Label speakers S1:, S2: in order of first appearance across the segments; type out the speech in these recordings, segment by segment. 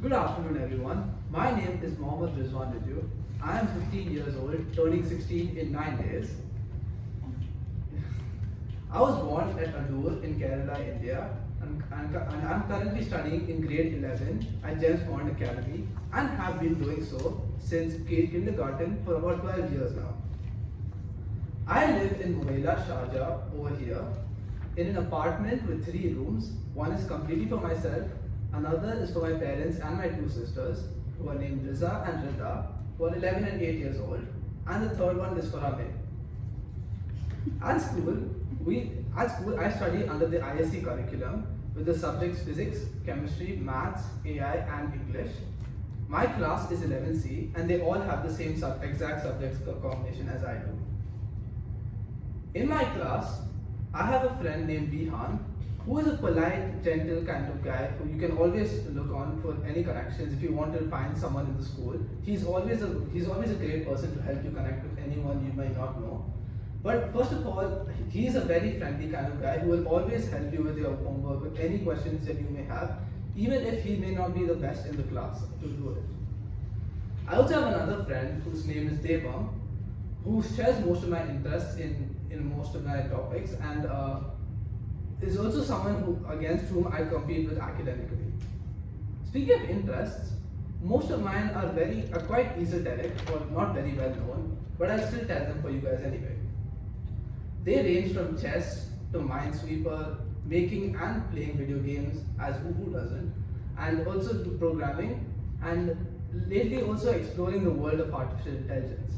S1: Good afternoon, everyone. My name is Mohammad Rizwan. I am 15 years old, turning 16 in 9 days. I was born at Adur in Kerala, India, and I'm currently studying in grade 11 at James Bond Academy and have been doing so since kindergarten for about 12 years now. I live in Muwaila, Sharjah, over here, in an apartment with 3 rooms. One is completely for myself, another is for my parents and my 2 sisters, who are named Riza and Rida, who are 11 and 8 years old, and the third one is for Amit. At school, I study under the ISC curriculum with the subjects physics, chemistry, maths, AI, and English. My class is 11C, and they all have the same exact subjects combination as I do. In my class, I have a friend named Bihan, who is a polite, gentle kind of guy who you can always look on for any connections. If you want to find someone in the school, he's always a great person to help you connect with anyone you might not know. But first of all, he's a very friendly kind of guy who will always help you with your homework, with any questions that you may have, even if he may not be the best in the class to do it. I also have another friend whose name is Devam, who shares most of my interests in most of my topics, and is also someone against whom I compete with academically. Speaking of interests, most of mine are quite esoteric or not very well known, but I'll still tell them for you guys anyway. They range from chess to Minesweeper, making and playing video games, as who doesn't, and also to programming, and lately also exploring the world of artificial intelligence.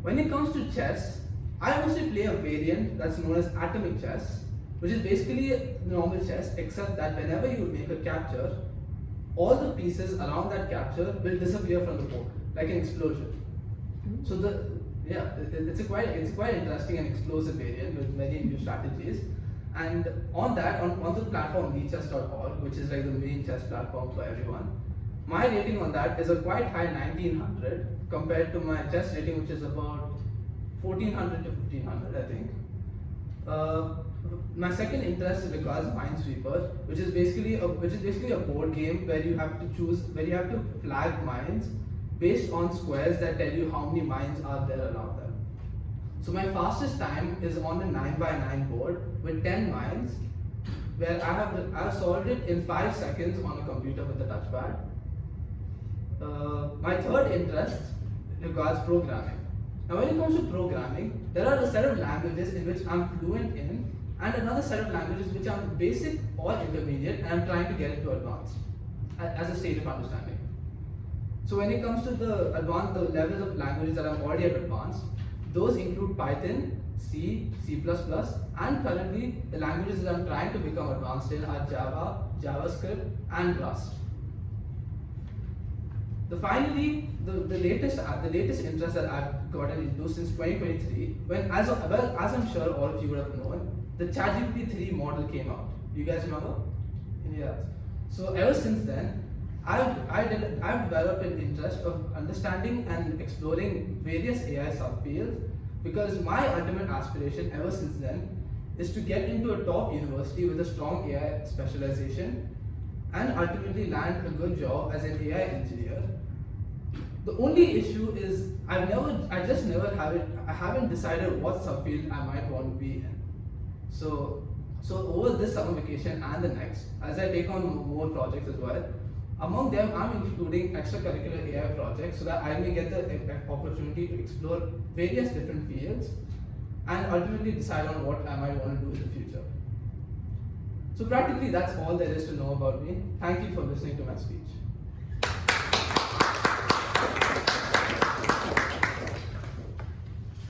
S1: When it comes to chess, I mostly play a variant that's known as atomic chess, which is basically normal chess, except that whenever you make a capture, all the pieces around that capture will disappear from the board, like an explosion. So it's a quite interesting and explosive variant with many new strategies. And on the platform leechess.org, which is like the main chess platform for everyone, my rating on that is a quite high 1900 compared to my chess rating, which is about 1400 to 1500, I think. My second interest regards Minesweeper, which is basically a board game where you have to flag mines based on squares that tell you how many mines are there around them. So my fastest time is on a 9x9 board with 10 mines, where I've solved it in 5 seconds on a computer with a touchpad. My third interest regards programming. Now when it comes to programming, there are a set of languages in which I'm fluent in, and another set of languages which I'm basic or intermediate, and I'm trying to get into advanced as a stage of understanding. So when it comes to the levels of languages that I'm already at advanced, those include Python, C, C++, and currently the languages that I'm trying to become advanced in are Java, JavaScript, and Rust. The latest interest that I've gotten into since 2023, when as I'm sure all of you would have known, the ChatGPT 3 model came out. Do you guys remember? Yeah. So ever since then, I've developed an interest of understanding and exploring various AI subfields, because my ultimate aspiration ever since then is to get into a top university with a strong AI specialization and ultimately land a good job as an AI engineer. The only issue is I haven't decided what subfield I might want to be in. So over this summer vacation and the next, as I take on more projects as well, among them I'm including extracurricular AI projects so that I may get the opportunity to explore various different fields and ultimately decide on what I might want to do in the future. So practically that's all there is to know about me. Thank you for listening to my speech.